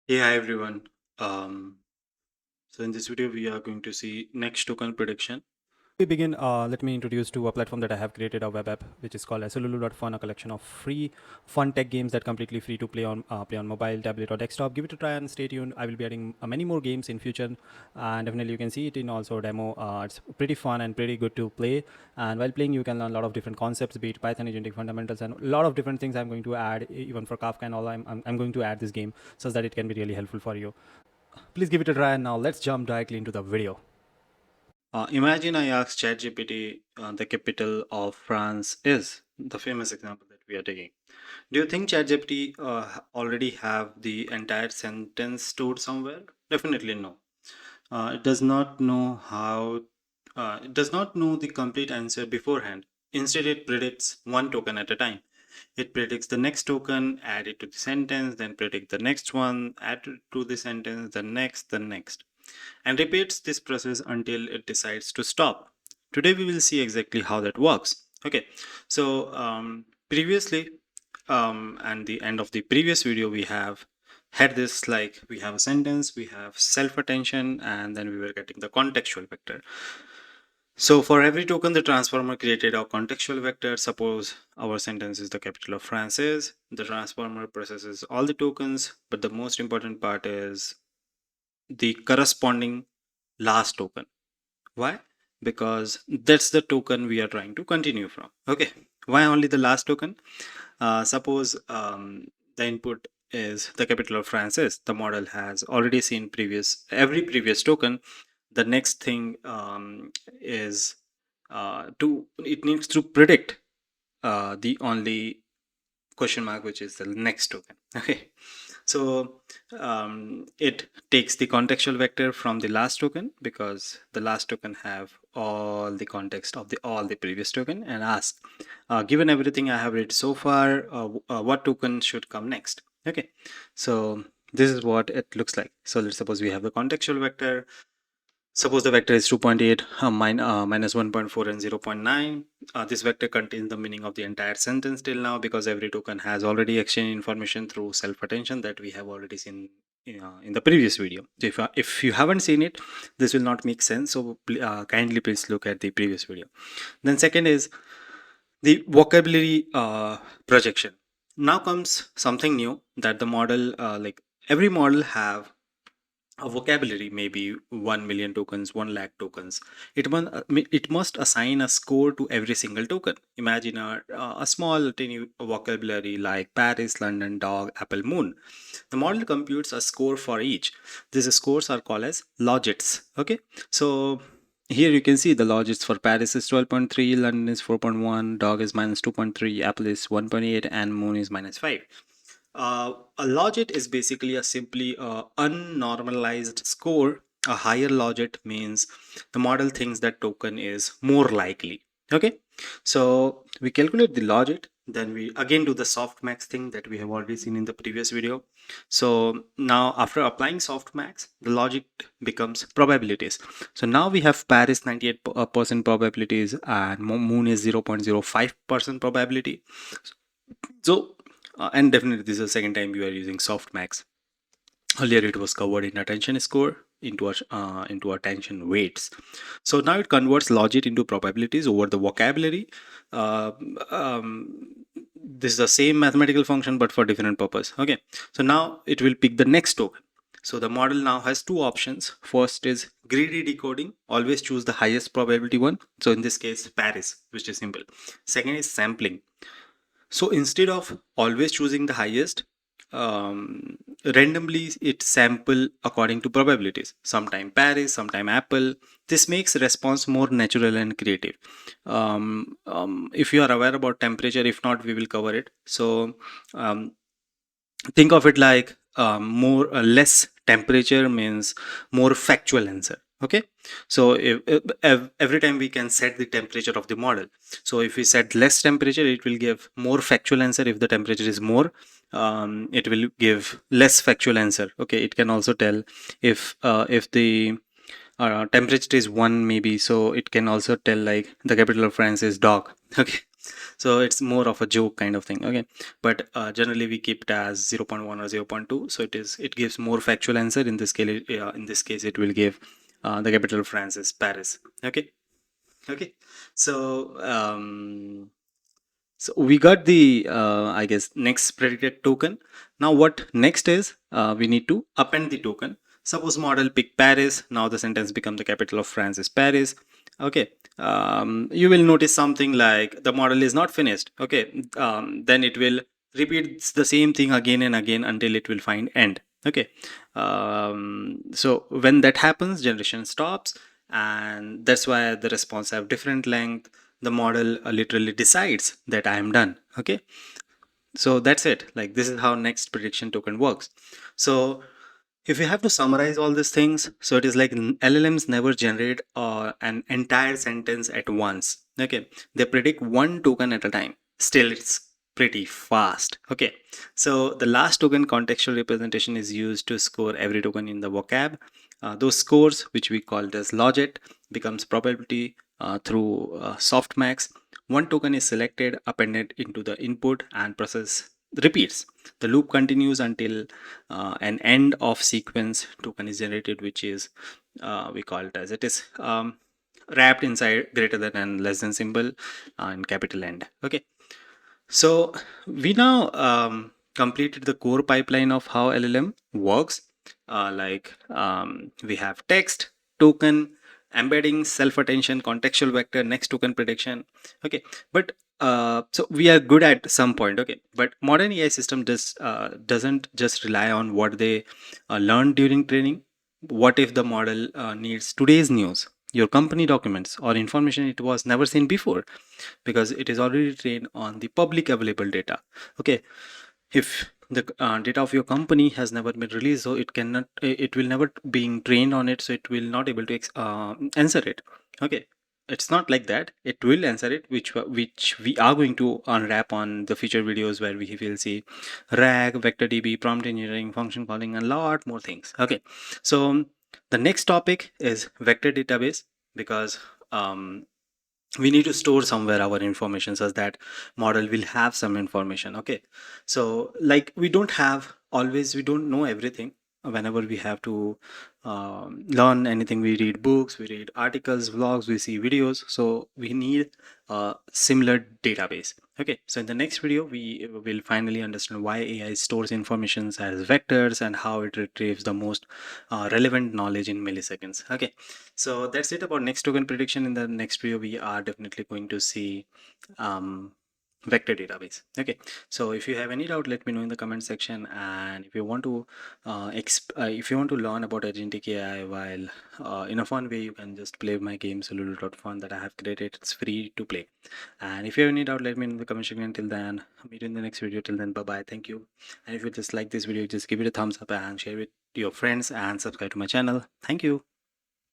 Hey, hi everyone. Um, so in this video, we are going to see next token prediction. We begin, let me introduce to a platform that I have created, a web app, which is called SuLulu.fun, a collection of free, fun tech games that completely free to play on mobile, tablet, or desktop. Give it a try and stay tuned. I will be adding many more games in future, and definitely you can see it in also demo. It's pretty fun and pretty good to play. And while playing, you can learn a lot of different concepts, be it Python, Agentic fundamentals, and a lot of different things. I'm going to add, even for Kafka and all. I'm going to add this game so that it can be really helpful for you. Please give it a try. And now let's jump directly into the video. Imagine I ask ChatGPT the capital of France is the famous example that we are taking. Do you think ChatGPT already have the entire sentence stored somewhere? Definitely no. It does not know how. It does not know the complete answer beforehand. Instead, it predicts one token at a time. It predicts the next token, add it to the sentence, then predict the next one, add it to the sentence, the next, and repeats this process until it decides to stop. Today, we will see exactly how that works. Okay, so previously, and the end of the previous video, we have had this like we have a sentence, we have self attention, and then we were getting the contextual vector. So for every token, the transformer created a contextual vector. Suppose our sentence is the capital of France is. The transformer processes all the tokens, but the most important part is the corresponding last token. Why? Because that's the token we are trying to continue from. Okay. Why only the last token? Suppose the input is the capital of France is. The model has already seen every previous token. The next thing is to it needs to predict the only question mark, which is the next token. Okay, so it takes the contextual vector from the last token because the last token have all the context of the all the previous token, and ask, given everything I have read so far, what token should come next. Okay, so this is what it looks like. So let's suppose we have the contextual vector. Suppose the vector is 2.8, minus 1.4, and 0.9. This vector contains the meaning of the entire sentence till now, because every token has already exchanged information through self-attention that we have already seen in the previous video. So if you haven't seen it, this will not make sense. So kindly please look at the previous video. Then second is the vocabulary projection. Now comes something new that the model, like every model have a vocabulary, maybe 1 million tokens, 1 lakh tokens. It must assign a score to every single token. Imagine a small tiny vocabulary like Paris, London, dog, apple, moon. The model computes a score for each. These scores are called as logits. Okay, so here you can see the logits for Paris is 12.3, London is 4.1, dog is minus 2.3, apple is 1.8, and moon is minus 5. A logit is basically a simply unnormalized score. A higher logit means the model thinks that token is more likely. Okay, so we calculate the logit, then we again do the softmax thing that we have already seen in the previous video. So now after applying softmax, the logic becomes probabilities. So now we have Paris 98% probabilities and moon is 0.05% probability. So, and definitely this is the second time we are using softmax. Earlier it was covered in attention score into attention weights. So now it converts logit into probabilities over the vocabulary. Uh, this is the same mathematical function but for different purpose. Okay, so now it will pick the next token. So the model now has two options. First is greedy decoding, always choose the highest probability one. So in this case, Paris, which is simple. Second is sampling. So instead of always choosing the highest, randomly it sample according to probabilities. Sometime Paris, sometime Apple. This makes response more natural and creative. If you are aware about temperature, if not, we will cover it. So um, think of it like more less temperature means more factual answer. Okay, so if every time we can set the temperature of the model. So if we set less temperature, it will give more factual answer. If the temperature is more, it will give less factual answer. Okay, it can also tell if the temperature is 1 maybe, so it can also tell like the capital of France is dog. Okay, So it's more of a joke kind of thing. Okay, but generally we keep it as 0.1 or 0.2, so it gives more factual answer. In this case, it will give the capital of France is Paris. Okay. Okay, so we got the I guess next predicted token. Now what next is we need to append the token. Suppose model pick Paris. Now the sentence become the capital of France is Paris. Okay, you will notice something like the model is not finished. Okay, then it will repeat the same thing again and again until it will find end. Okay, so when that happens, generation stops, and that's why the response have different length. The model literally decides that I am done. Okay, so that's it. Like, this is how next prediction token works. So if you have to summarize all these things, so it is like LLMs never generate an entire sentence at once. Okay, they predict one token at a time. Still, it's pretty fast. Okay, so the last token contextual representation is used to score every token in the vocab. Those scores, which we call as logit, becomes probability through softmax. One token is selected, appended into the input, and process repeats. The loop continues until an end of sequence token is generated, which is we call it as it is wrapped inside greater than and less than symbol and capital End. Okay, so we now completed the core pipeline of how LLM works. We have text, token, embedding, self-attention, contextual vector, next token prediction. Okay, but so we are good at some point. Okay, but modern AI system doesn't just rely on what they learned during training. What if the model needs today's news, your company documents, or information it was never seen before? Because it is already trained on the public available data. Okay, if the data of your company has never been released, so it will never being trained on it, so it will not able to answer it. Okay, it's not like that. It will answer it, which we are going to unwrap on the future videos, where we will see RAG, vector DB, prompt engineering, function calling, and a lot more things. Okay, so the next topic is vector database, because we need to store somewhere our information such that model will have some information. Okay, so like we don't know everything. Whenever we have to learn anything, we read books, we read articles, vlogs, we see videos, so we need a similar database. Okay, so in the next video we will finally understand why AI stores information as vectors and how it retrieves the most relevant knowledge in milliseconds. Okay, so that's it about next token prediction. In the next video, we are definitely going to see um, vector database. Okay, so if you have any doubt, let me know in the comment section. And if you want to if you want to learn about Agentic AI while in a fun way, you can just play my game SuLulu.fun that I have created. It's free to play. And if you have any doubt, let me know in the comment section. Until then, meet you in the next video. Till then, bye bye. Thank you. And if you just like this video, just give it a thumbs up and share it to your friends and subscribe to my channel. Thank you.